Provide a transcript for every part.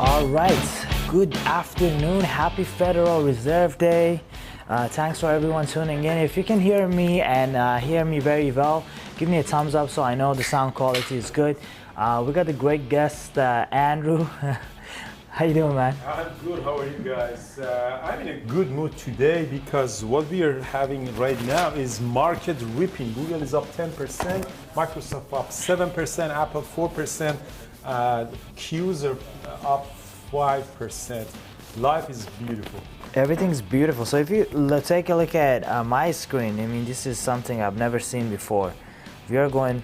All right, good afternoon. Happy Federal Reserve Day. Thanks for everyone tuning in. If you can hear me and hear me very well, give me a thumbs up so I know the sound quality is good. We got a great guest, Andrew. How you doing, man? I'm good. How are you guys? I'm in a good mood today because what we are having right now is market ripping. Google is up 10%, Microsoft up 7%, Apple 4%, Qs are up 5%. Life is beautiful. Everything's beautiful. So if you take a look at my screen, I mean, this is something I've never seen before. We are going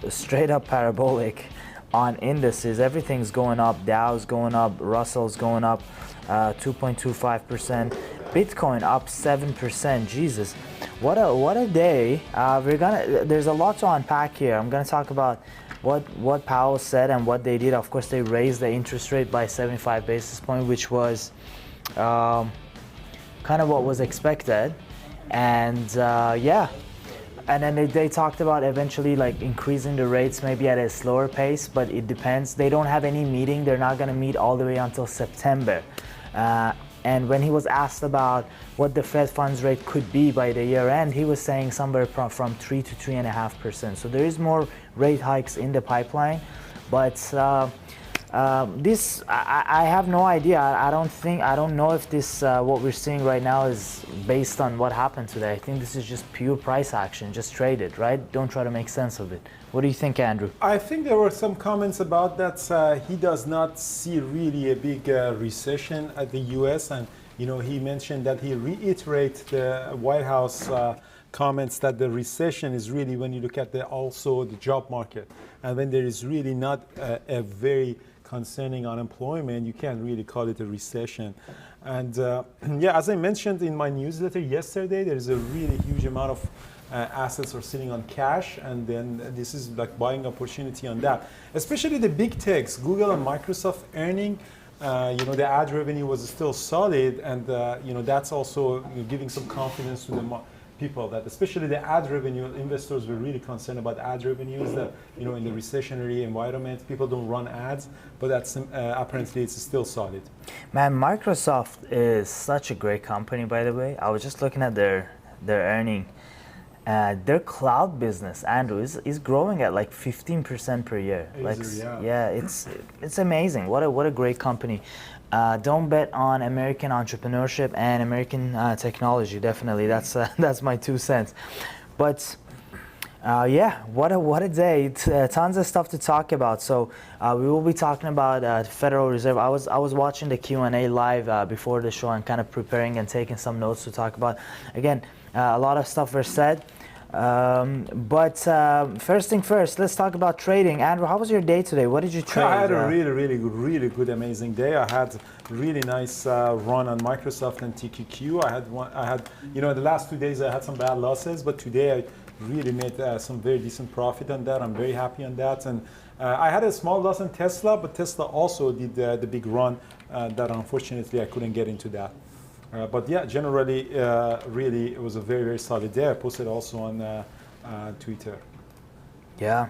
straight up parabolic on indices. Everything's going up. Dow's going up, Russell's going up 2.25%, Bitcoin up 7%. Jesus, what a day. There's a lot to unpack here. I'm gonna talk about what Powell said and what they did. Of course, they raised the interest rate by 75 basis points, which was kind of what was expected. And yeah. And then they talked about eventually like increasing the rates maybe at a slower pace, but it depends. They don't have any meeting. They're not going to meet all the way until September. And when he was asked about what the Fed funds rate could be by the year end, he was saying somewhere from 3 to 3.5%. So there is more rate hikes in the pipeline, but I have no idea. I don't know if this what we're seeing right now is based on what happened today. I think this is just pure price action, just trade it, right? Don't try to make sense of it. What do you think, Andrew? I think there were some comments about that. He does not see really a big recession at the U.S. and he mentioned that he reiterated the White House comments that the recession is really when you look at also the job market, and when there is really not a very concerning unemployment, you can't really call it a recession. And yeah, as I mentioned in my newsletter yesterday, there is a really huge amount of assets are sitting on cash, and then this is like buying opportunity on that. Especially the big techs, Google and Microsoft earning. The ad revenue was still solid, and that's also giving some confidence to the people that, especially the ad revenue, investors were really concerned about ad revenues that, in the recessionary environment, people don't run ads, but that's apparently it's still solid. Man, Microsoft is such a great company, by the way. I was just looking at their earning. Their cloud business, Andrew, is growing at like 15% per year. Yeah, it's amazing. What a great company. Don't bet on American entrepreneurship and American technology. Definitely, that's my 2 cents. But yeah, what a day! Tons of stuff to talk about. So we will be talking about Federal Reserve. I was watching the Q&A live before the show and kind of preparing and taking some notes to talk about. Again, a lot of stuff was said. But first thing first, let's talk about trading. Andrew, how was your day today? What did you trade? I had a really good, amazing day. I had really nice run on Microsoft and TQQ. I had the last 2 days I had some bad losses, but today I really made some very decent profit on that. I'm very happy on that. And I had a small loss on Tesla, but Tesla also did the big run that unfortunately I couldn't get into that. But yeah, generally, really, it was a very, very solid day. I posted also on Twitter. Yeah.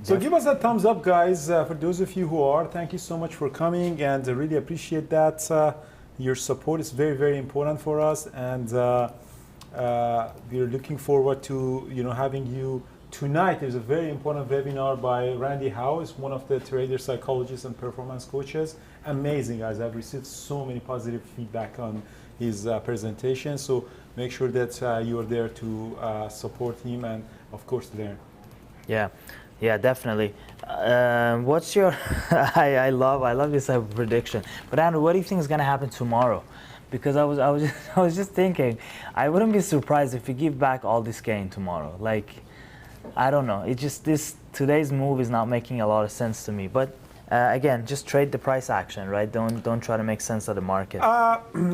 So give us a thumbs up, guys. For those of you who are, thank you so much for coming, and I really appreciate that. Your support is very, very important for us, and we're looking forward to having you tonight. There's a very important webinar by Randy Howe, is one of the trader psychologists and performance coaches. Amazing, guys. I've received so many positive feedback on his presentation. So make sure that you are there to support him and, of course, learn. Yeah, definitely. What's your? I love this type of prediction. But Andrew, what do you think is going to happen tomorrow? Because I was just thinking, I wouldn't be surprised if we give back all this gain tomorrow. Like, I don't know. It just today's move is not making a lot of sense to me. But again, just trade the price action, right? Don't try to make sense of the market.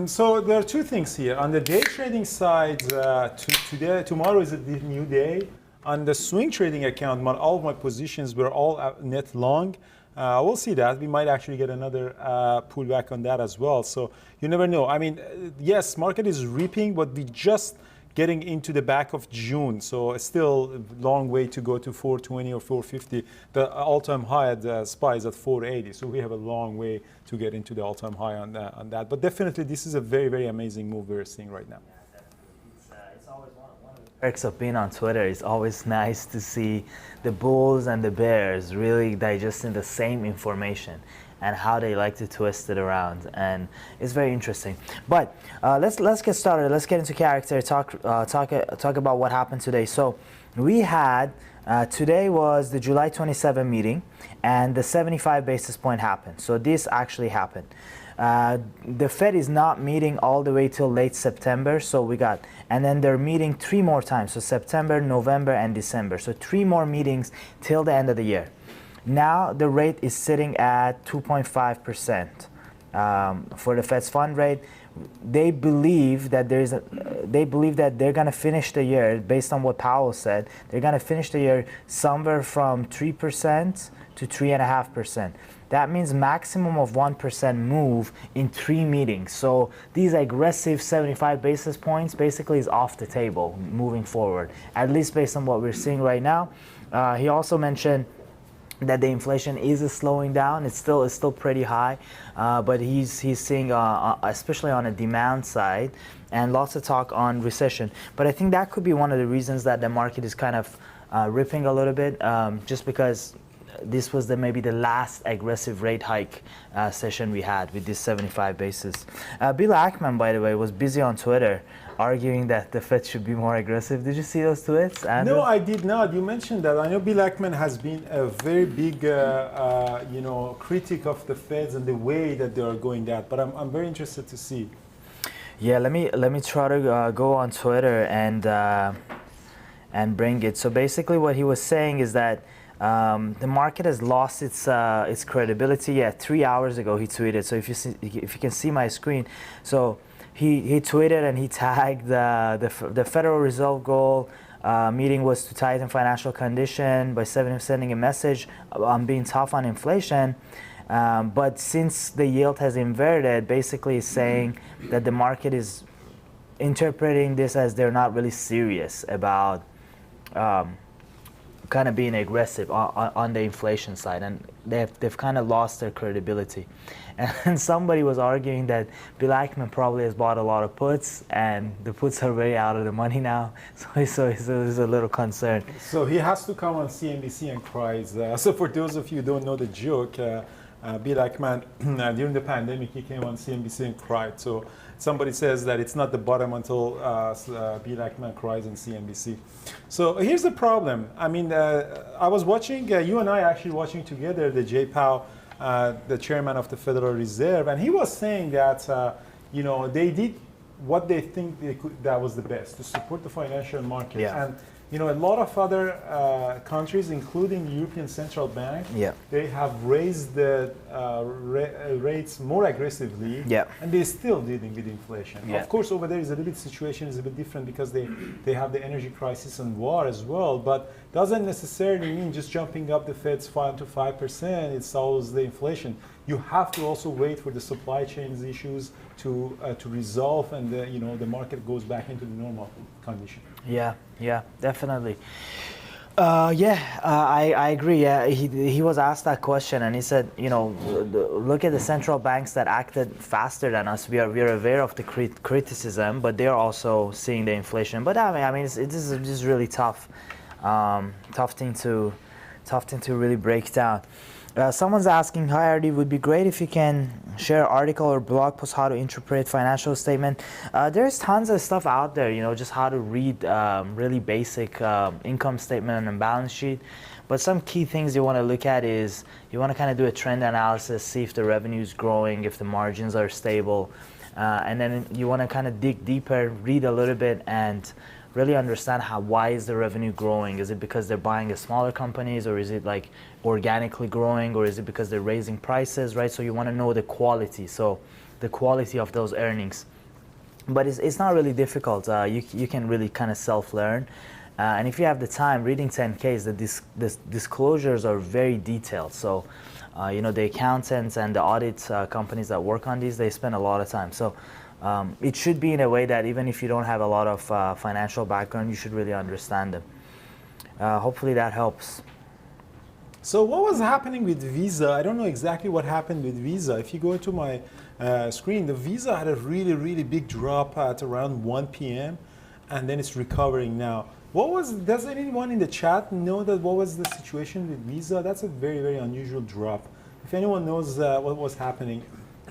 So there are two things here. On the day trading side, tomorrow is a new day. On the swing trading account, all of my positions were all net long. We'll see that. We might actually get another pullback on that as well. So you never know. I mean, yes, market is reaping, but we just getting into the back of June. So still a long way to go to 420 or 450. The all-time high at the SPY is at 480. So we have a long way to get into the all-time high on that. But definitely this is a very, very amazing move we're seeing right now. It's always one of the perks of being on Twitter. It's always nice to see the bulls and the bears really digesting the same information and how they like to twist it around, and it's very interesting. But let's get started. Let's get into character. Talk about what happened today. So we had today was the July 27 meeting, and the 75 basis point happened. So this actually happened. The Fed is not meeting all the way till late September, so and then they're meeting 3 more times, so September, November, and December. So 3 more meetings till the end of the year. Now the rate is sitting at 2.5% for the Fed's fund rate. They believe that they're going to finish the year, based on what Powell said, they're going to finish the year somewhere from 3% to 3.5%. That means maximum of 1% move in 3 meetings. So these aggressive 75 basis points basically is off the table moving forward, at least based on what we're seeing right now. He also mentioned that the inflation is slowing down. It's still pretty high, but he's seeing, especially on a demand side, and lots of talk on recession. But I think that could be one of the reasons that the market is kind of ripping a little bit, just because this was maybe the last aggressive rate hike session we had with this 75 basis. Bill Ackman, by the way, was busy on Twitter arguing that the Fed should be more aggressive. Did you see those tweets, Andrew? No, I did not. You mentioned that. I know Bill Ackman has been a very big, critic of the Feds and the way that they are going that. But I'm very interested to see. Yeah, let me try to go on Twitter and bring it. So basically, what he was saying is that the market has lost its credibility. Yeah, 3 hours ago he tweeted. So if you can see my screen, so. He tweeted and he tagged the Federal Reserve goal meeting was to tighten financial condition by sending a message on being tough on inflation. But since the yield has inverted, basically saying that the market is interpreting this as they're not really serious about kind of being aggressive on the inflation side, and they've kind of lost their credibility. And somebody was arguing that Bill Ackman probably has bought a lot of puts, and the puts are very out of the money now. So he's a little concerned. So he has to come on CNBC and cry. So for those of you who don't know the joke, Bill Ackman, during the pandemic, he came on CNBC and cried. So somebody says that it's not the bottom until Bill Ackman cries on CNBC. So here's the problem. I mean, I was watching, you and I actually watching together the Jay Powell, the chairman of the Federal Reserve, and he was saying that they did what they think that was the best to support the financial markets. Yeah. And a lot of other countries, including the European Central Bank, they have raised the rates more aggressively, and they're still dealing with inflation. Yeah. Of course, over there is a little bit situation is a bit different because they have the energy crisis and war as well, but doesn't necessarily mean just jumping up the Fed's 5 to 5%, it solves the inflation. You have to also wait for the supply chains issues to resolve, and the market goes back into the normal condition. Yeah, definitely. I agree. Yeah, he was asked that question, and he said, look at the central banks that acted faster than us. We are aware of the criticism, but they're also seeing the inflation. But I mean, this is just really tough thing to really break down. Someone's asking, hi Ardi, would be great if you can share article or blog post how to interpret financial statement. There's tons of stuff out there, just how to read really basic income statement and balance sheet. But some key things you want to look at is you want to kind of do a trend analysis, see if the revenue is growing, if the margins are stable. And then you want to kind of dig deeper, read a little bit, and really understand why is the revenue growing. Is it because they're buying smaller companies, or is it like organically growing, or is it because they're raising prices, right? So you want to know the quality, so the quality of those earnings. But it's not really difficult. You can really kind of self-learn. And if you have the time, reading 10Ks, the disclosures are very detailed. So the accountants and the audit companies that work on these, they spend a lot of time. So It should be in a way that even if you don't have a lot of financial background, you should really understand them. Hopefully that helps. So what was happening with Visa? I don't know exactly what happened with Visa. If you go to my screen, the Visa had a really, really big drop at around 1 p.m. and then it's recovering now. Does anyone in the chat know that what was the situation with Visa? That's a very, very unusual drop. If anyone knows what was happening.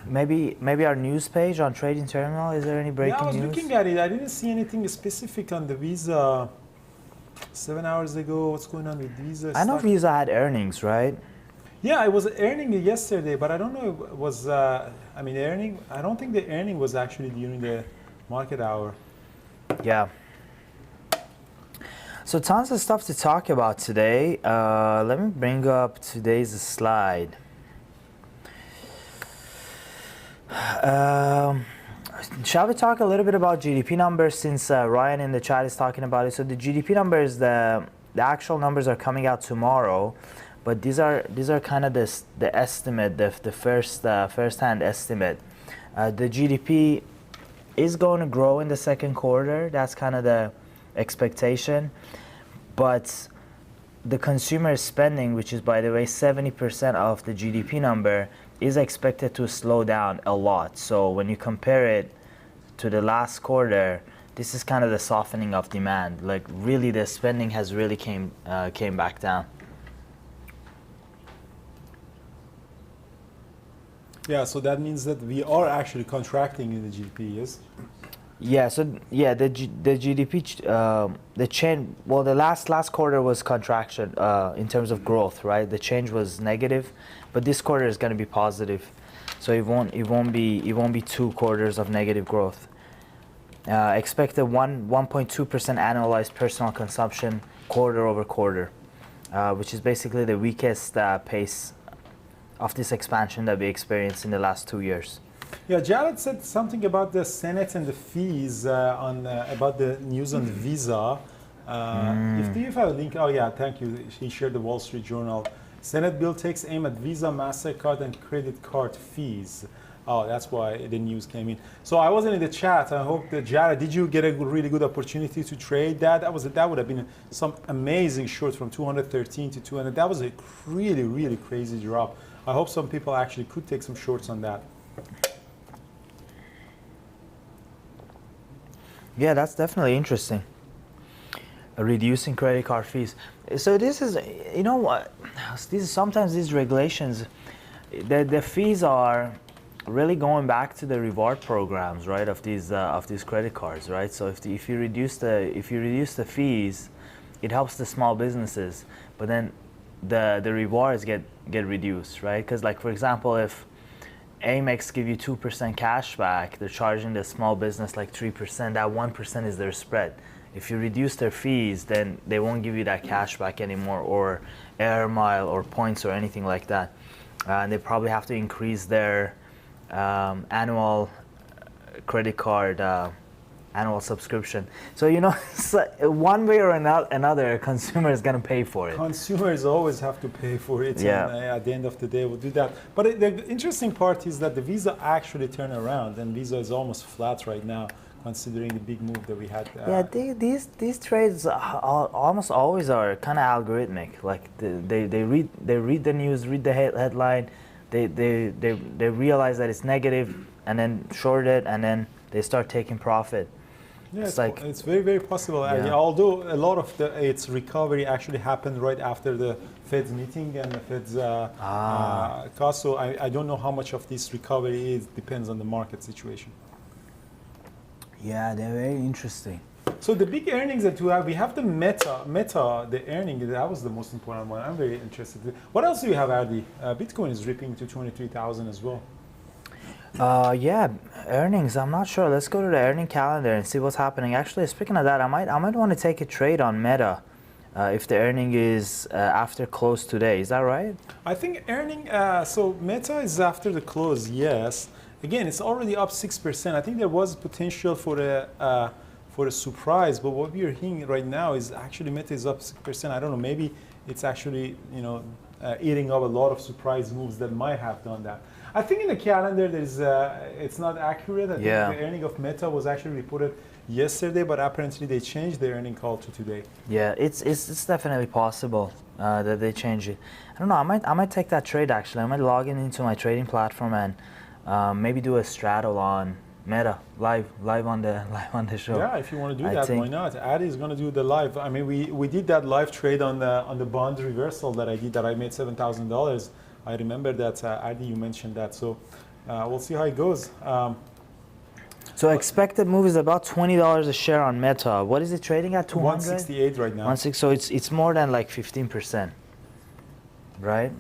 Maybe our news page on Trading Terminal, is there any breaking news? Yeah, I was looking at it. I didn't see anything specific on the Visa 7 hours ago. What's going on with Visa? I know Visa had earnings, right? Yeah, it was earning yesterday, but I don't know if it was, I don't think the earning was actually during the market hour. Yeah. So tons of stuff to talk about today. Let me bring up today's slide. Shall we talk a little bit about GDP numbers, since Ryan in the chat is talking about it? So the GDP numbers, the actual numbers are coming out tomorrow, but these are kind of the estimate, the first-hand estimate. The GDP is going to grow in the second quarter. That's kind of the expectation, but the consumer spending, which is, by the way, 70% of the GDP number, is expected to slow down a lot. So when you compare it to the last quarter, this is kind of the softening of demand. Like, really, the spending has really came back down. Yeah, so that means that we are actually contracting in the GDP, yes? Yeah, so yeah, the GDP, the change, well, the last quarter was contraction in terms of growth, right? The change was negative, but this quarter is going to be positive, so it won't be 2 quarters of negative growth. Expect a 1.2% annualized personal consumption quarter over quarter, which is basically the weakest pace of this expansion that we experienced in the last 2 years. Yeah, Jared said something about the Senate and the fees about the news on Visa. If you have a link, oh yeah, thank you. He shared the Wall Street Journal. Senate bill takes aim at Visa, MasterCard, and credit card fees. Oh, that's why the news came in. So I wasn't in the chat. I hope that Jared, did you get a really good opportunity to trade that? That would have been some amazing short from 213 to 200. That was a really, really crazy drop. I hope some people actually could take some shorts on that. Yeah, that's definitely interesting. Reducing credit card fees. So this is, you know what? Sometimes these regulations, the fees are really going back to the reward programs, right? Of these credit cards, right? So if you reduce the fees, it helps the small businesses, but then the rewards get reduced, right? Because, like, for example, if Amex give you 2% cash back, they're charging the small business like 3%. That 1% is their spread. If you reduce their fees, then they won't give you that cash back anymore, or air mile or points or anything like that. And they probably have to increase their annual credit card annual subscription. So, you know, one way or another, a consumer is going to pay for it. Consumers always have to pay for it. Yeah. And at the end of the day, we'll do that. But the interesting part is that the Visa actually turned around, and Visa is almost flat right now, considering the big move that we had. Yeah, these trades almost always are kind of algorithmic. Like they read the news, read the headline, they realize that it's negative, and then short it, and then they start taking profit. Yeah, it's very, very possible. Yeah. Although a lot of its recovery actually happened right after the Fed's meeting and the Fed's cost. So I don't know how much of this recovery is, depends on the market situation. Yeah, they're very interesting. So the big earnings that we have the Meta, the earning, that was the most important one. I'm very interested. What else do you have, Adi? Bitcoin is ripping to 23,000 as well. Yeah, earnings. I'm not sure. Let's go to the earning calendar and see what's happening. Actually, speaking of that, I might want to take a trade on Meta if the earning is after close today. Is that right? I think earning. So Meta is after the close. Yes. Again, it's already up 6%. I think there was potential for a surprise, but what we are hearing right now is actually Meta is up 6%. I don't know. Maybe it's actually eating up a lot of surprise moves that might have done that. I think in the calendar there's it's not accurate. I think the earning of Meta was actually reported yesterday, but apparently they changed their earning call to today. Yeah, it's definitely possible that they change it. I don't know. I might take that trade actually. I might log in into my trading platform and maybe do a straddle on Meta live on the show. Yeah, if you want to do that, why not? Adi is going to do the live. I mean, we did that live trade on the bond reversal that I did. That I made $7,000. I remember that, Adi, you mentioned that. So we'll see how it goes. So expected move is about $20 a share on Meta. What is it trading at? 200? 168 right now. 160. So it's more than like 15%, right?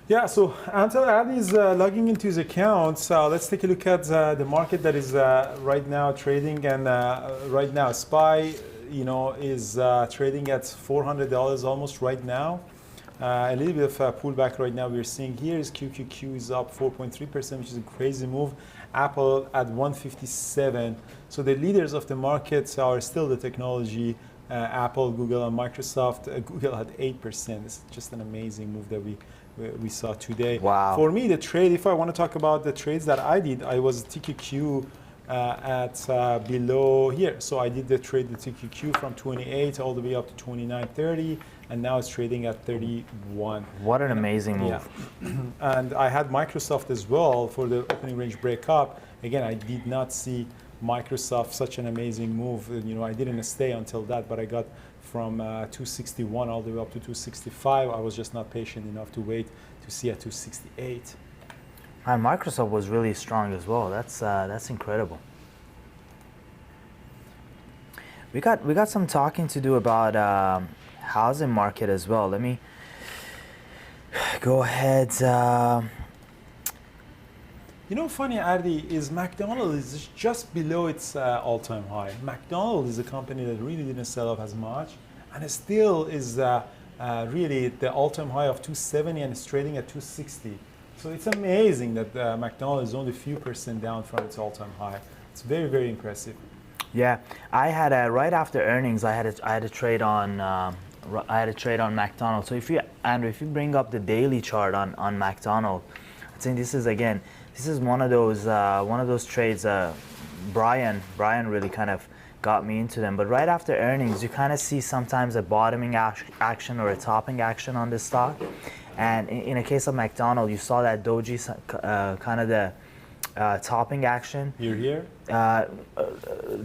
Yeah. So until Adi is logging into his account, let's take a look at the market that is right now trading. And right now, SPY, is trading at $400 almost right now. A little bit of a pullback right now we're seeing here is QQQ is up 4.3%, which is a crazy move. Apple at 157. So the leaders of the markets are still the technology, Apple, Google, and Microsoft. Google at 8%. It's just an amazing move that we saw today. Wow. For me, the trade, if I want to talk about the trades that I did, I was TQQ at below here. So I did the trade the TQQ from 28 all the way up to 29.30, and now it's trading at 31. What an amazing move. Yeah. And I had Microsoft as well for the opening range breakup. Again, I did not see Microsoft such an amazing move. I didn't stay until that, but I got from 261 all the way up to 265. I was just not patient enough to wait to see at 268. And Microsoft was really strong as well. That's incredible. We got some talking to do about housing market as well. Let me go ahead. Funny, Adi, is McDonald's is just below its all-time high. McDonald's is a company that really didn't sell off as much, and it still is really the all-time high of 270, and it's trading at 260. So it's amazing that McDonald's is only a few percent down from its all-time high. It's very, very impressive. Yeah, I had right after earnings, I had a trade on McDonald's. So if you bring up the daily chart on McDonald's, I think this is one of those trades. Brian really kind of got me into them. But right after earnings, you kind of see sometimes a bottoming action or a topping action on this stock. And in a case of McDonald's, you saw that doji kind of the topping action. You're here?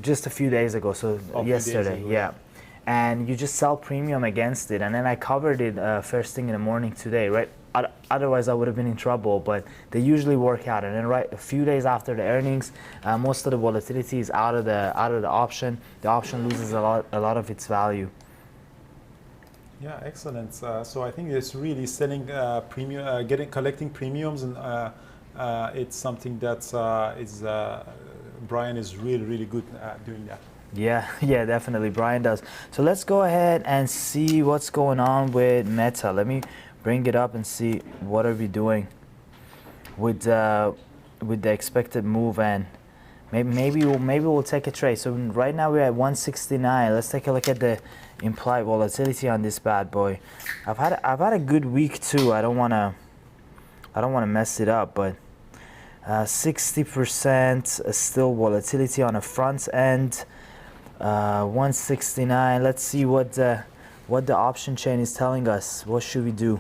Just a few days ago, so yesterday, yeah. And you just sell premium against it. And then I covered it first thing in the morning today, right? Otherwise, I would have been in trouble, but they usually work out. And then right a few days after the earnings, most of the volatility is out of the option. The option loses a lot of its value. Yeah, excellent. So I think it's really selling premium, collecting premiums, and it's something that Brian is really, really good at doing that. Yeah, definitely. Brian does. So let's go ahead and see what's going on with Meta. Let me bring it up and see what are we doing with the expected move, and maybe we'll take a trade. So right now we're at 169. Let's take a look at the implied volatility on this bad boy. I've had a good week too. I don't wanna mess it up, but 60% still volatility on the front end. 169. Let's see what the option chain is telling us. What should we do?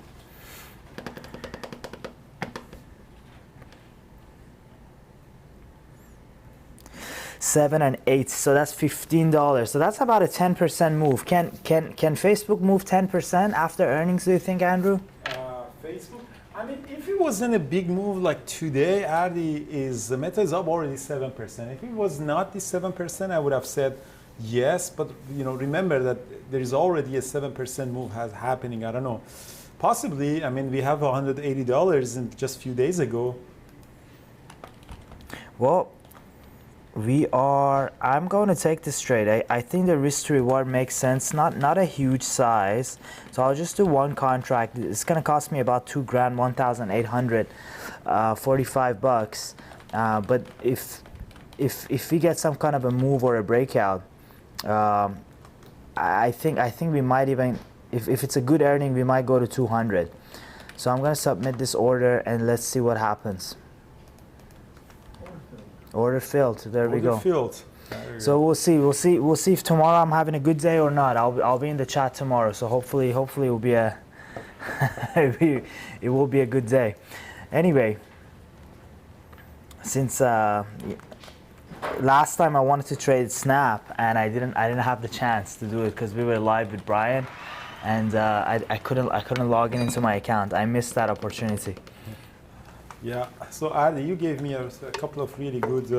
$7 and $8, so that's $15. So that's about a 10% move. Can Facebook move 10% after earnings? Do you think, Andrew? Facebook. I mean, if it wasn't a big move like today, the Meta is up already 7%. If it was not the 7%, I would have said yes. But remember that there is already a 7% move happening. I don't know. Possibly. I mean, we have $180 in just a few days ago. Well, I'm going to take this trade. I think the risk to reward makes sense. Not a huge size, so I'll just do one contract. It's going to cost me about $2,000, $1,845. But if we get some kind of a move or a breakout, I think we might even, if it's a good earning, we might go to 200. So I'm gonna submit this order and let's see what happens. Order filled. There we go. Order filled. So we'll see if tomorrow I'm having a good day or not. I'll be in the chat tomorrow. So hopefully it will be a it will be a good day. Anyway, since last time I wanted to trade Snap and I didn't have the chance to do it because we were live with Brian, and I couldn't log into my account. I missed that opportunity. Yeah. So Ali, you gave me a couple of really good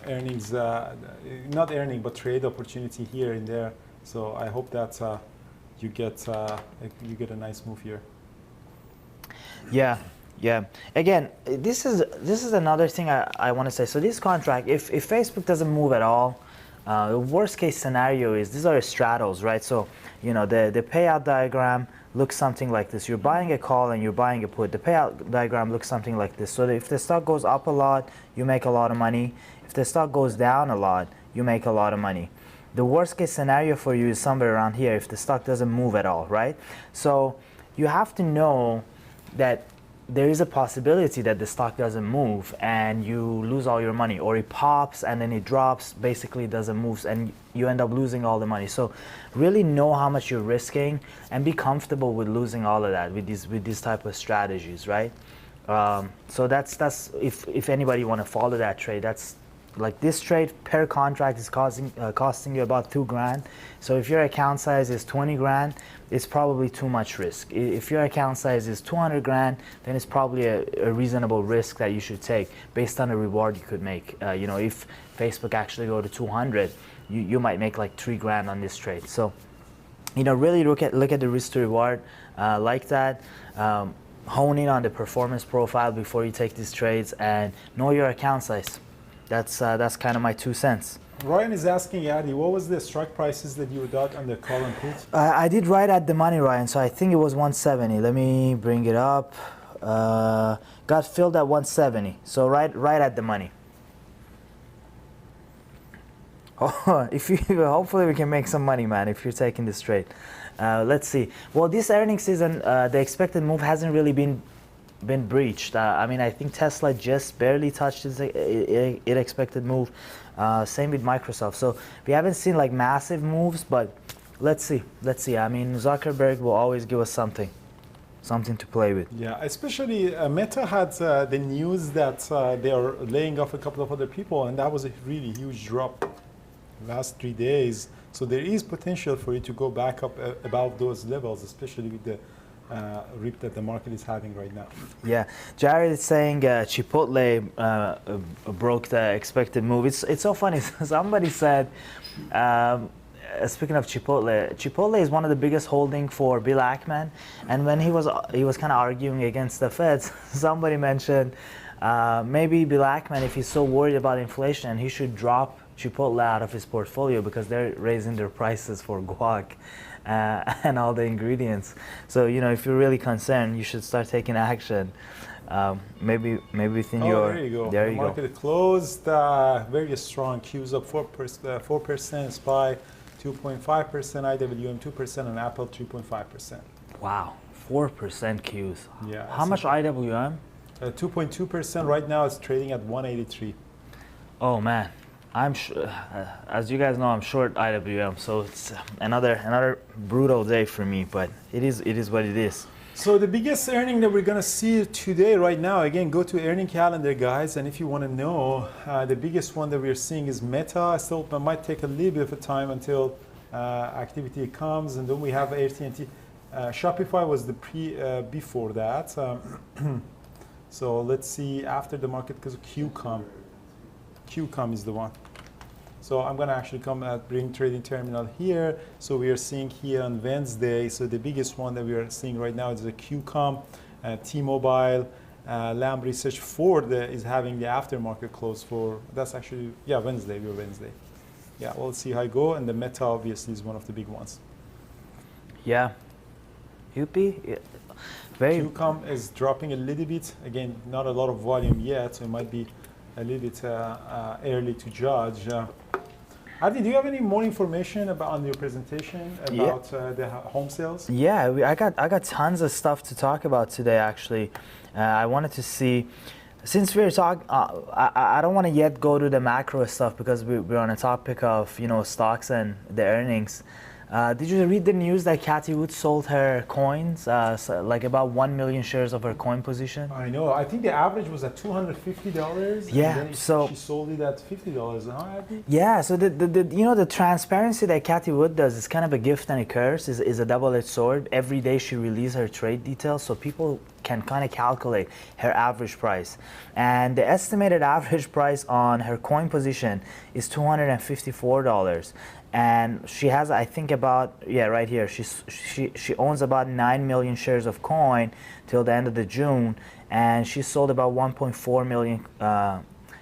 earnings, not earning but trade opportunity here and there. So I hope that you get a nice move here. Yeah. Yeah. Again, this is another thing I want to say. So this contract, if Facebook doesn't move at all, the worst case scenario is these are straddles, right? So the payout diagram looks something like this. You're buying a call and you're buying a put. The payout diagram looks something like this. So if the stock goes up a lot, you make a lot of money. If the stock goes down a lot, you make a lot of money. The worst case scenario for you is somewhere around here if the stock doesn't move at all, right? So you have to know that there is a possibility that the stock doesn't move and you lose all your money, or it pops and then it drops, basically doesn't move, and you end up losing all the money. So really know how much you're risking and be comfortable with losing all of that with these type of strategies, right? So that's if anybody want to follow that trade, that's like this trade per contract is costing you about $2,000. So if your account size is 20 grand, it's probably too much risk. If your account size is 200 grand, then it's probably a reasonable risk that you should take based on the reward you could make. If Facebook actually go to 200, you might make like 3 grand on this trade. So, really look at the risk to reward like that. Hone in on the performance profile before you take these trades, and know your account size. That's kind of my 2 cents. Ryan is asking, Adi, what was the strike prices that you got on the call and put? I did right at the money, Ryan, so I think it was 170. Let me bring it up. Got filled at 170, so right at the money. Oh, hopefully we can make some money, man, if you're taking this trade. Let's see. Well, this earnings season, the expected move hasn't really been breached. I think Tesla just barely touched its expected move. Same with Microsoft. So we haven't seen like massive moves, but let's see. Zuckerberg will always give us something to play with. Yeah, especially Meta had the news that they are laying off a couple of other people, and that was a really huge drop last 3 days. So there is potential for it to go back up above those levels, especially with the rip that the market is having right now. Yeah, Jared is saying Chipotle broke the expected move. It's so funny. Somebody said, speaking of Chipotle is one of the biggest holding for Bill Ackman, and when he was kind of arguing against the Feds, somebody mentioned maybe Bill Ackman, if he's so worried about inflation, he should drop Chipotle out of his portfolio because they're raising their prices for guac. And all the ingredients. So if you're really concerned, you should start taking action. Maybe within your. There you go. There the you market closed very strong. Q's up 4%, SPY 2.5%, IWM 2%, and Apple 3.5%. Wow, 4% Qs. Yeah. How much IWM? 2.2% right now. It's trading at 183. Oh man. As you guys know, I'm short IWM, so it's another brutal day for me. But it is what it is. So the biggest earning that we're gonna see today, right now, again, go to earning calendar, guys. And if you want to know, the biggest one that we're seeing is Meta. Still, it might take a little bit of time until activity comes, and then we have AT&T. Shopify was the before that. So let's see after the market, because QCOM is the one. So I'm going to actually come at bring trading terminal here. So we are seeing here on Wednesday. So the biggest one that we are seeing right now is the QCOM, T-Mobile, Lamb Research. Ford is having the aftermarket close for, that's actually, Wednesday. Yeah, we'll see how it go. And the Meta obviously is one of the big ones. Yeah. UP? Yeah. QCOM is dropping a little bit. Again, not a lot of volume yet, so it might be a little bit early to judge. Adi, do you have any more information about on your presentation about the home sales? Yeah, I got tons of stuff to talk about today. Actually, I wanted to see, since we're talking, I don't want to yet go to the macro stuff because we're on a topic of stocks and the earnings. Did you read the news that Cathie Wood sold her coins, like about 1 million shares of her coin position? I know. I think the average was at $250. Yeah, And then so she sold it at $50. Huh, Adi? yeah, so the transparency that Cathie Wood does is kind of a gift and a curse, is a double-edged sword. Every day she releases her trade details so people can kind of calculate her average price. And the estimated average price on her coin position is $254. And she has, I think, about, yeah, right here, she owns about 9 million shares of coin till the end of the June, and she sold about 1.4 million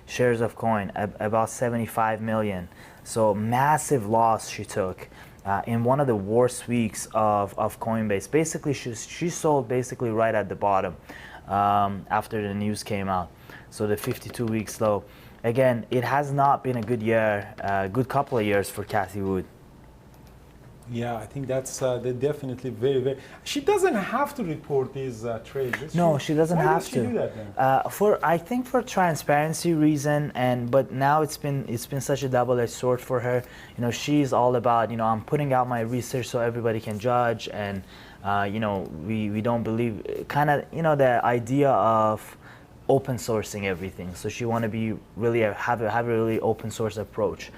shares of coin, about 75 million. So massive loss she took in one of the worst weeks of Coinbase. Basically, she sold basically right at the bottom after the news came out. So the 52-week low. Again, it has not been a good year, good couple of years for Cathie Wood. Yeah, I think that's they're definitely very, very. She doesn't have to report these trades. No, she doesn't Why have does to. She do that then? I think for transparency reason, but now it's been such a double-edged sword for her. She's all about I'm putting out my research so everybody can judge, and we don't believe kind of the idea of open sourcing everything. So she want to be really have a really open source approach.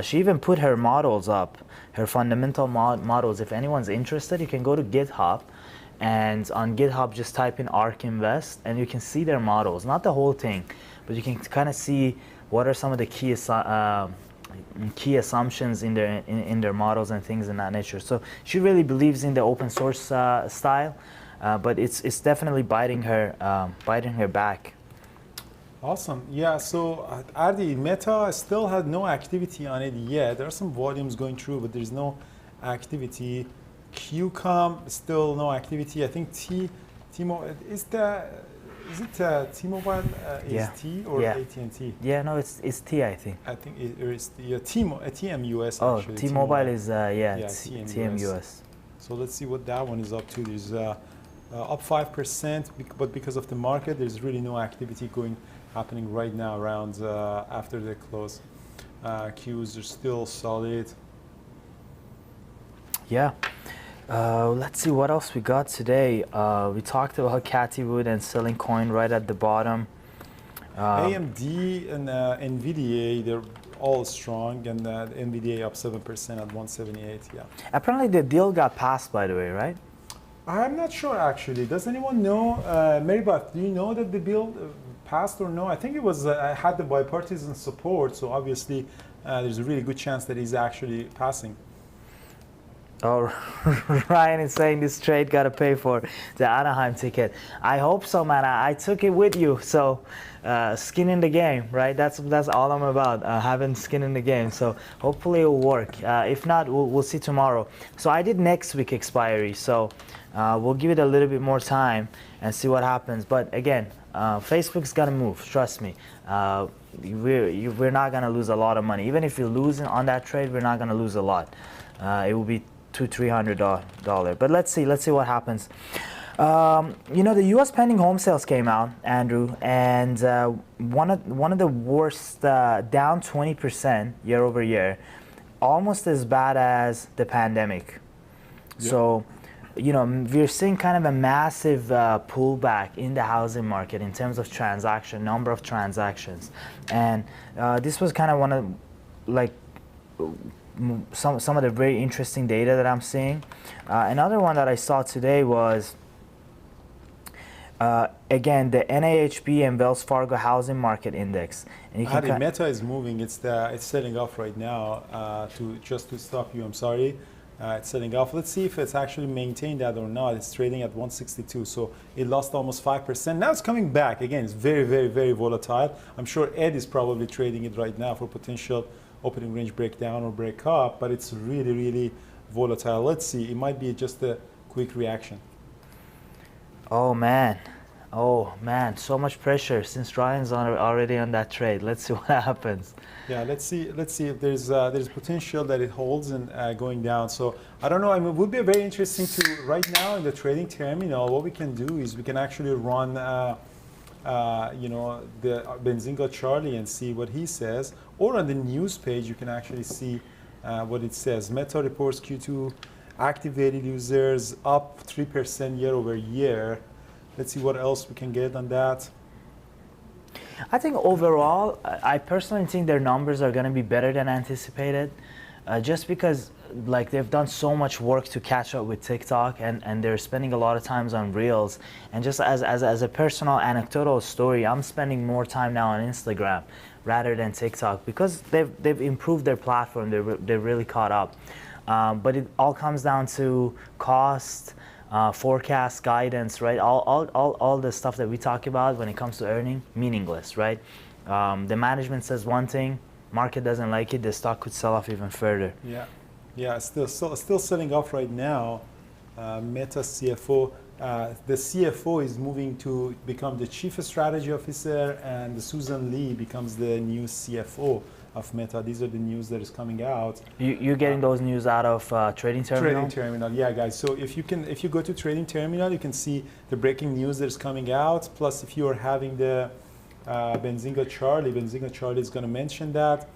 She even put her models up, her fundamental models. If anyone's interested, you can go to GitHub, and on GitHub just type in ARK Invest, and you can see their models. Not the whole thing, but you can kind of see what are some of the key assumptions in their models and things in that nature. So she really believes in the open source style, but it's definitely biting her back. Awesome. Yeah, so Ardi, Meta still had no activity on it yet. There are some volumes going through, but there's no activity. QCOM, still no activity. I think T-Mobile, is it T-Mobile Yeah. is T or Yeah. AT&T? Yeah, no, it's T, I think. I think it is the TMUS Oh, actually. T-Mobile is TMUS. So let's see what that one is up to. There's up 5%, but because of the market, there's really no activity happening right now around after the close. Qs are still solid. Yeah. Let's see what else we got today. We talked about Cathie Wood and selling coin right at the bottom. AMD and NVDA, they're all strong, and NVDA up 7% at 178. Yeah. Apparently the deal got passed, by the way, right? I'm not sure actually. Does anyone know? Marybeth, do you know that the bill passed or no? I think it was had the bipartisan support, so obviously there's a really good chance that it's actually passing. Oh, Ryan is saying this trade got to pay for the Anaheim ticket. I hope so, man. I took it with you, so skin in the game, right? That's all I'm about, having skin in the game. So hopefully it'll work. If not, we'll see tomorrow. So I did next week expiry, so we'll give it a little bit more time and see what happens. But again, Facebook's gonna move. Trust me. We're not gonna lose a lot of money. Even if you're losing on that trade, we're not gonna lose a lot. It will be $200-300. But let's see what happens. The U.S. pending home sales came out, Andrew, and one of the worst, down 20% year over year, almost as bad as the pandemic. Yep. So, we're seeing kind of a massive pullback in the housing market in terms of number of transactions, and this was kind of one of some of the very interesting data that I'm seeing. Another one that I saw today was again the NAHB and Wells Fargo Housing Market Index. And you can Meta is moving. It's setting off right now. To stop you, I'm sorry. It's setting off. Let's see if it's actually maintained that or not. It's trading at 162, so it lost almost 5%. Now it's coming back again. It's very, very, very volatile. I'm sure Ed is probably trading it right now for potential opening range breakdown or break up, but it's really, really volatile. Let's see. It might be just a quick reaction. Oh man, Oh man, so much pressure since Ryan's already on that trade. Let's see what happens. Yeah, let's see. Let's see if there's potential that it holds and going down. So I don't know. I mean, it would be very interesting to right now in the trading terminal. What we can do is we can actually run, the Benzinga Charlie and see what he says. Or on the news page, you can actually see what it says. Meta reports Q2 activated users up 3% year over year. Let's see what else we can get on that. I think overall, I personally think their numbers are going to be better than anticipated, just because like they've done so much work to catch up with TikTok, and they're spending a lot of times on Reels. And just as a personal anecdotal story, I'm spending more time now on Instagram rather than TikTok because they've improved their platform. They're really caught up. But it all comes down to cost, forecast, guidance, right? All the stuff that we talk about when it comes to earning, meaningless, right? The management says one thing, market doesn't like it, the stock could sell off even further. Yeah, still selling off right now. Meta CFO, the CFO is moving to become the chief strategy officer, and Susan Lee becomes the new CFO of Meta. These are the news that is coming out. You're getting those news out of Trading Terminal? Trading Terminal, yeah, guys. So if you go to Trading Terminal, you can see the breaking news that is coming out. Plus, if you are having the Benzinga Charlie is going to mention that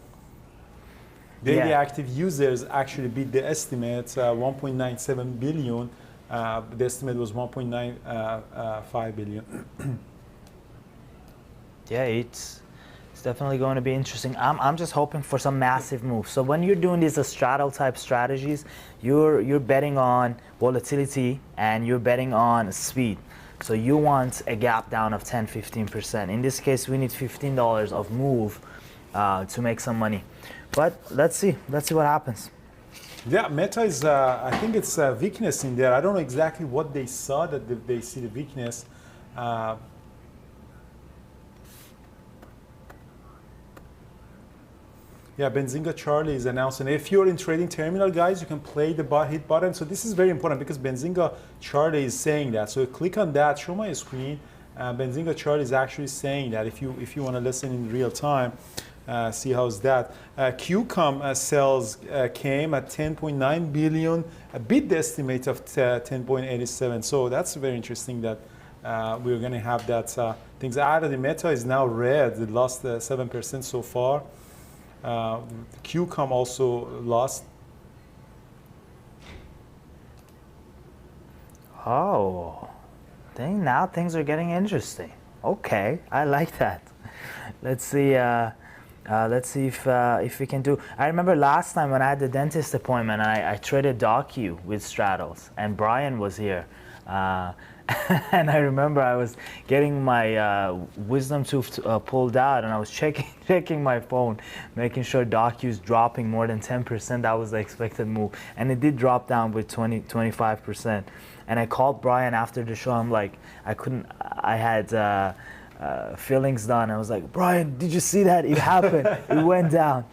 daily active users actually beat the estimate, 1.97 billion. The estimate was 1.95 billion. Yeah, it's definitely going to be interesting. I'm just hoping for some massive moves. So when you're doing these straddle type strategies, you're betting on volatility and you're betting on speed. So you want a gap down of 10-15%. In this case, we need $15 of move to make some money. But let's see what happens. Yeah, Meta is, I think it's a weakness in there. I don't know exactly what they saw that they see the weakness. Yeah, Benzinga Charlie is announcing. If you're in Trading Terminal, guys, you can play the hit button. So this is very important because Benzinga Charlie is saying that. So click on that, show my screen. Benzinga Charlie is actually saying that if you want to listen in real time. See how's that. QCOM sales came at 10.9 billion, a bid estimate of 10.87. So that's very interesting that we're going to have that. Things out of the Meta is now red. It lost 7% so far. QCOM also lost. Oh, now things are getting interesting. Okay, I like that. Let's see. Let's see if we can do. I remember last time when I had the dentist appointment, I traded Docu with straddles, and Brian was here. And I remember I was getting my wisdom tooth pulled out, and I was checking my phone, making sure Docu's dropping more than 10%. That was the expected move, and it did drop down with 25%. And I called Brian after the show. I'm like, I had fillings done. I was like, Brian, did you see that? It happened. It went down.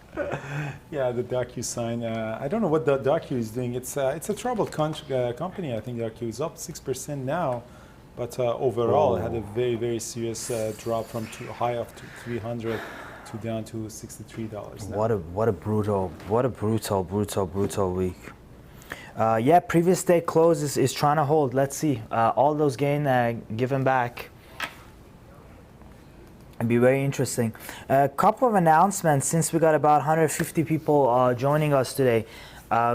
Yeah, the Docu sign. I don't know what the Docu is doing. It's a troubled company. I think Docu is up 6% now, but overall it had a very, very serious drop from high of 300 to down to $63 now. What a brutal week. Yeah, previous day close is trying to hold. Let's see. All those gain given back. It'd be very interesting. A couple of announcements since we got about 150 people joining us today.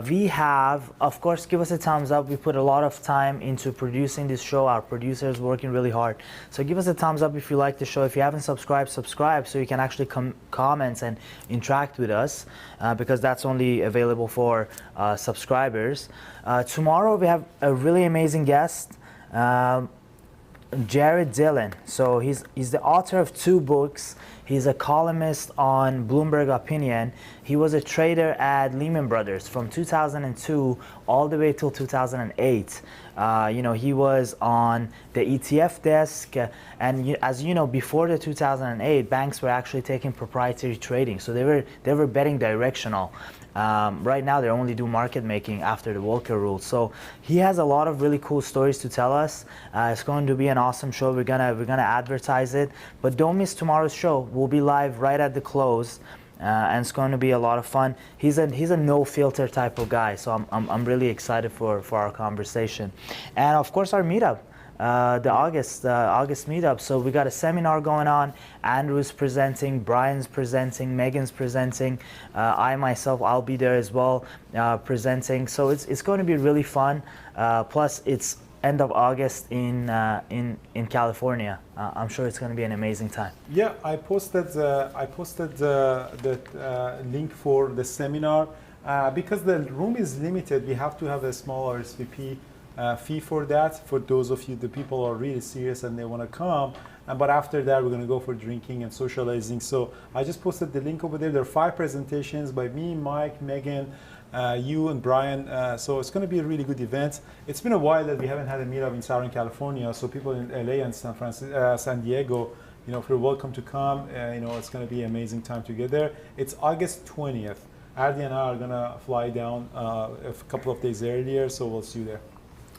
We have, of course, give us a thumbs up. We put a lot of time into producing this show. Our producer is working really hard. So give us a thumbs up if you like the show. If you haven't subscribed, subscribe so you can actually comment and interact with us because that's only available for subscribers. Tomorrow we have a really amazing guest. Jared Dillon. So he's the author of 2 books. He's a columnist on Bloomberg Opinion. He was a trader at Lehman Brothers from 2002 all the way till 2008. He was on the ETF desk, and as you know, before the 2008, banks were actually taking proprietary trading, so they were betting directional. Right now, they only do market making after the Volcker rule. So he has a lot of really cool stories to tell us. It's going to be an awesome show. We're gonna advertise it, but don't miss tomorrow's show. We'll be live right at the close. And it's going to be a lot of fun. He's a no filter type of guy, so I'm really excited for our conversation, and of course our meetup, the August meetup. So we got a seminar going on. Andrew's presenting, Brian's presenting, Megan's presenting. I myself, I'll be there as well, presenting. So it's going to be really fun. Plus it's end of August in California. I'm sure it's going to be an amazing time. Yeah, I posted the link for the seminar. Because the room is limited, we have to have a small RSVP fee for that, for those of you, the people who are really serious and they want to come. But after that, we're going to go for drinking and socializing. So I just posted the link over there. There are 5 presentations by me, Mike, Megan, you and Brian. So it's going to be a really good event. It's been a while that we haven't had a meetup in Southern California. So people in LA and San Diego, if you're welcome to come, it's going to be an amazing time together. It's August 20th. Ardi and I are going to fly down a couple of days earlier, so we'll see you there.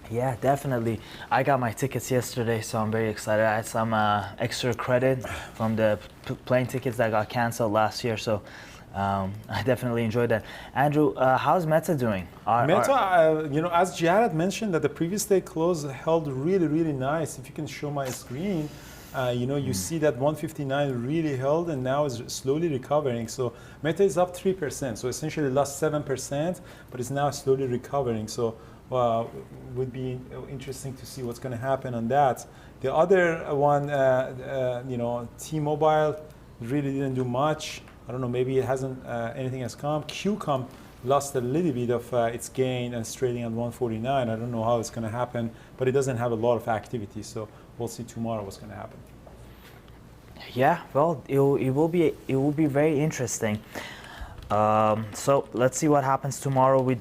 Yeah, definitely. I got my tickets yesterday, so I'm very excited. I had some extra credit from the plane tickets that got canceled last year, so I definitely enjoyed that. Andrew, how's Meta doing? Meta, as Jared mentioned, that the previous day close held really, really nice. If you can show my screen, you see that 159 really held and now is slowly recovering. So Meta is up 3%, so essentially lost 7%, but it's now slowly recovering. So would be interesting to see what's going to happen on that. The other one, T-Mobile really didn't do much. I don't know, maybe it hasn't, anything has come. QCOM lost a little bit of its gain and it's trading at 149. I don't know how it's going to happen, but it doesn't have a lot of activity. So we'll see tomorrow what's going to happen. Yeah, well, it will be very interesting. So let's see what happens tomorrow with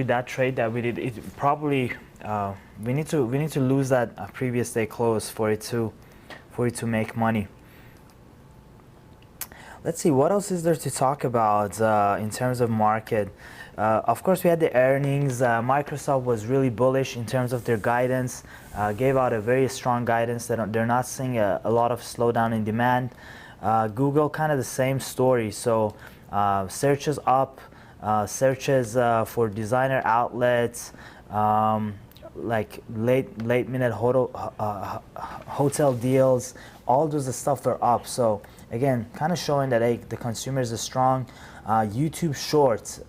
that trade that we did. It probably we need to lose that previous day close for it to make money. Let's see, what else is there to talk about in terms of market? Of course, we had the earnings. Microsoft was really bullish in terms of their guidance, gave out a very strong guidance that they're not seeing a lot of slowdown in demand. Google, kind of the same story. So searches up, searches for designer outlets, like late minute hotel deals, all those stuff are up. So again, kind of showing that the consumers are strong. YouTube Shorts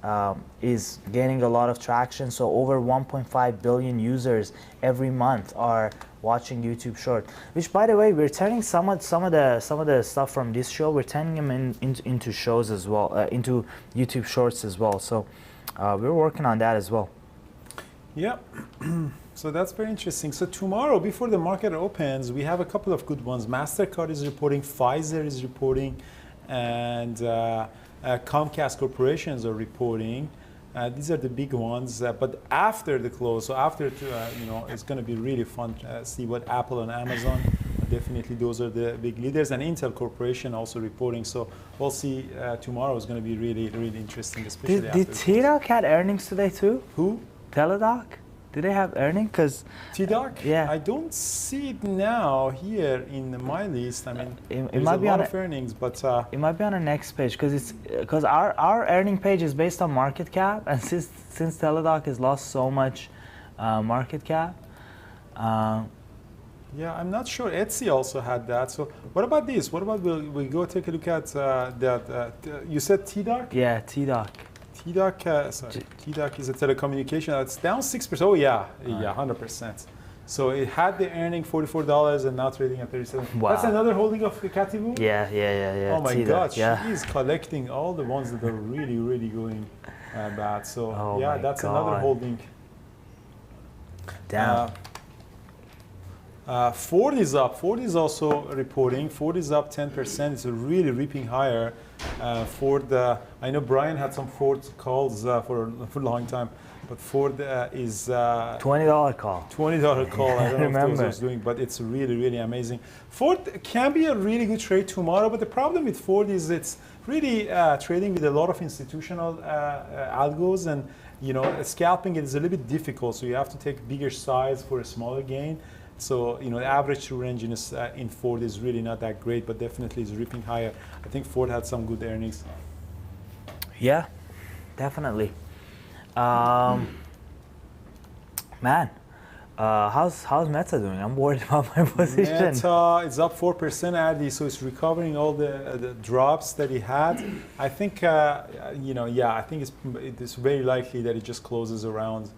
is gaining a lot of traction. So over 1.5 billion users every month are watching YouTube Short. Which, by the way, we're turning some of the stuff from this show. We're turning them into shows as well, into YouTube Shorts as well. So we're working on that as well. Yeah. So that's very interesting. So tomorrow, before the market opens, we have a couple of good ones. MasterCard is reporting, Pfizer is reporting, and Comcast corporations are reporting. These are the big ones. But after the close, so after, it's going to be really fun to see what Apple and Amazon, definitely those are the big leaders. And Intel Corporation also reporting. So we'll see. Tomorrow is going to be really, really interesting, especially after. Did TDOC had earnings today too? Who? Teladoc? Do they have earnings? Because TDOC? Yeah. I don't see it now here in my list. I mean, it might be a lot of earnings, but it might be on the next page because our earning page is based on market cap, and since Teladoc has lost so much market cap. Yeah, I'm not sure. Etsy also had that. So what about this? What about we go take a look at that? You said TDOC? Yeah, TDOC. TDOC is a telecommunication. It's down 6%. Oh yeah, 100%. So it had the earning $44 and now trading at 37. Wow. That's another holding of Katibu? Yeah. Oh my TDOC, God, yeah. she is collecting all the ones that are really, really going bad. So yeah, that's another holding. Damn. Ford is up. Ford is also reporting. Ford is up 10%. It's really ripping higher. Ford, I know Brian had some Ford calls for a long time, but Ford is $20 call. $20 call. I don't know if those Remember. are doing, but it's really, really amazing. Ford can be a really good trade tomorrow, but the problem with Ford is it's really trading with a lot of institutional algos, and scalping it is a little bit difficult. So you have to take bigger size for a smaller gain. So the average true range in Ford is really not that great, but definitely is ripping higher. I think Ford had some good earnings. Yeah, definitely. Man, how's Meta doing? I'm worried about my position. Meta is up 4%, Adi, so it's recovering all the drops that he had. I think, I think it's very likely that it just closes around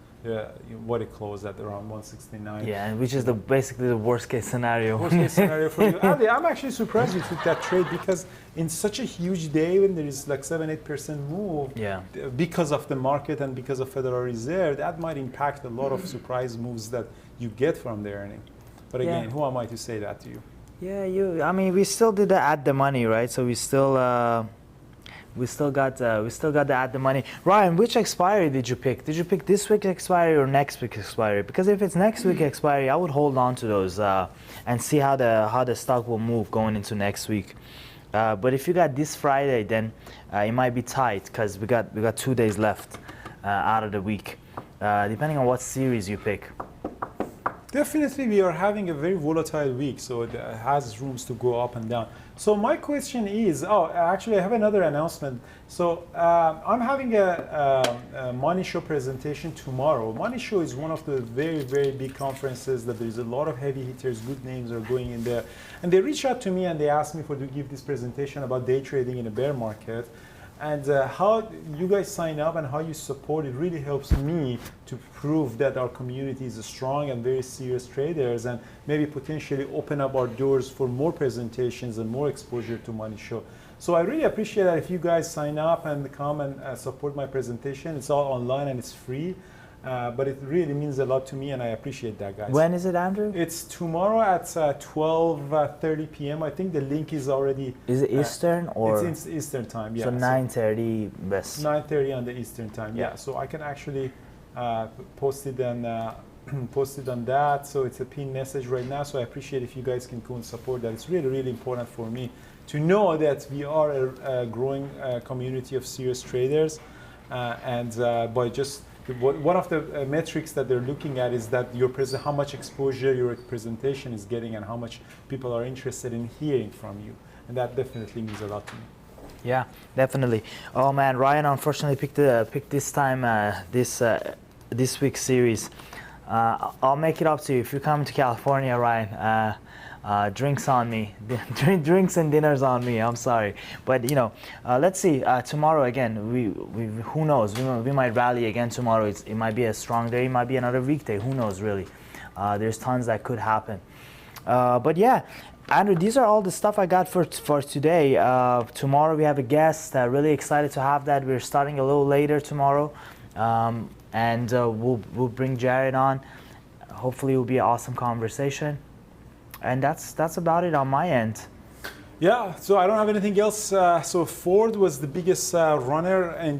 what it closed at, around 169. Yeah, and which is basically the worst case scenario. Worst case scenario for you. Adi, I'm actually surprised you took that trade, because in such a huge day when there is like 7-8% move, Yeah. because of the market and because of Federal Reserve, that might impact a lot of surprise moves that you get from the earning. But again, who am I to say that to you? Yeah, I mean, we still did the at the money, right? So we still got the at the money. Ryan, which expiry did you pick? Did you pick this week expiry or next week expiry? Because if it's next week expiry, I would hold on to those and see how the stock will move going into next week. But if you got this Friday, then it might be tight, because we got 2 days left out of the week, depending on what series you pick. Definitely, we are having a very volatile week, so it has rooms to go up and down. So my question is, actually I have another announcement. So I'm having a Money Show presentation tomorrow. Money Show is one of the very, very big conferences that there's a lot of heavy hitters, good names are going in there. And they reached out to me and they asked me to give this presentation about day trading in a bear market. And how you guys sign up and how you support it really helps me to prove that our community is strong and very serious traders, and maybe potentially open up our doors for more presentations and more exposure to Money Show. So I really appreciate that if you guys sign up and come and support my presentation. It's all online and it's free. But it really means a lot to me, and I appreciate that, guys. When is it, Andrew? It's tomorrow at 12:30 p.m. I think the link is already... Is it Eastern or? It's Eastern time, yeah. So 9:30 West. 9:30 on the Eastern time, yeah. So I can actually post it on that. So it's a pin message right now. So I appreciate if you guys can go and support that. It's really, really important for me to know that we are a growing community of serious traders, and by just... One of the metrics that they're looking at is that how much exposure your presentation is getting and how much people are interested in hearing from you. And that definitely means a lot to me. Yeah, definitely. Oh man, Ryan unfortunately picked this time this week's series. I'll make it up to you if you come to California, Ryan. Drinks on me, drinks and dinners on me. I'm sorry, but let's see. Tomorrow again, we who knows? We might rally again tomorrow. It might be a strong day. It might be another weekday. Who knows really? There's tons that could happen. But yeah, Andrew, these are all the stuff I got for today. Tomorrow we have a guest. Really excited to have that. We're starting a little later tomorrow, and we'll bring Jared on. Hopefully, it will be an awesome conversation. And that's about it on my end. Yeah, so I don't have anything else. So Ford was the biggest runner, and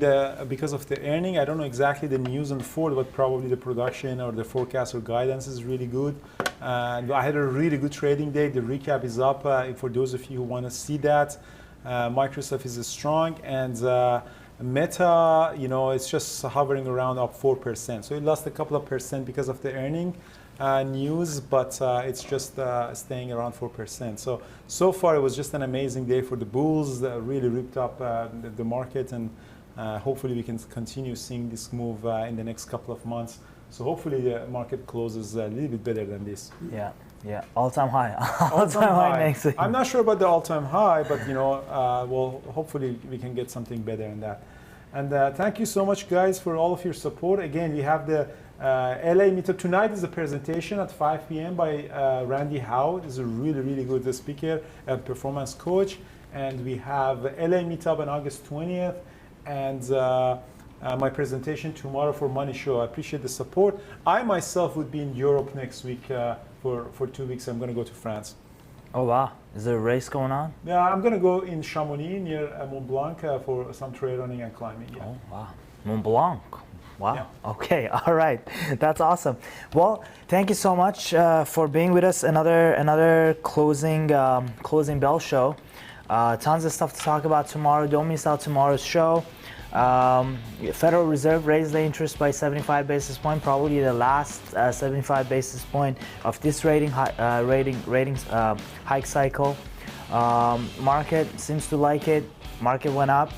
because of the earning, I don't know exactly the news on Ford, but probably the production or the forecast or guidance is really good. I had a really good trading day. The recap is up for those of you who want to see that. Microsoft is strong, and Meta, it's just hovering around up 4%. So it lost a couple of percent because of the earning news, but it's just staying around 4%. So far it was just an amazing day for the bulls. Really ripped up the market, and hopefully we can continue seeing this move in the next couple of months. So hopefully the market closes a little bit better than this. Yeah, all-time high. all-time high next week. I'm not sure about the all-time high, but well, hopefully we can get something better than that. And thank you so much, guys, for all of your support. Again, we have the LA meetup tonight. Is a presentation at 5 p.m. by Randy Howe. He's a really, really good speaker and performance coach. And we have LA meetup on August 20th, and my presentation tomorrow for Money Show. I appreciate the support. I myself would be in Europe next week for 2 weeks. I'm going to go to France. Oh wow, is there a race going on? Yeah, I'm going to go in Chamonix near Mont Blanc for some trail running and climbing. Yeah. Oh wow, Mont Blanc. Wow. Yeah. Okay. All right. That's awesome. Well, thank you so much for being with us. Another closing bell show. Tons of stuff to talk about tomorrow. Don't miss out tomorrow's show. Federal Reserve raised the interest by 75 basis point, probably the last 75 basis point of this ratings hike cycle. Market seems to like it. Market went up.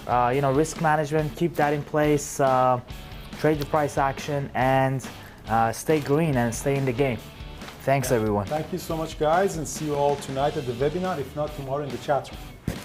Risk management, keep that in place. Trade the price action and stay green and stay in the game. Thanks, everyone. Thank you so much, guys, and see you all tonight at the webinar, if not tomorrow in the chat room.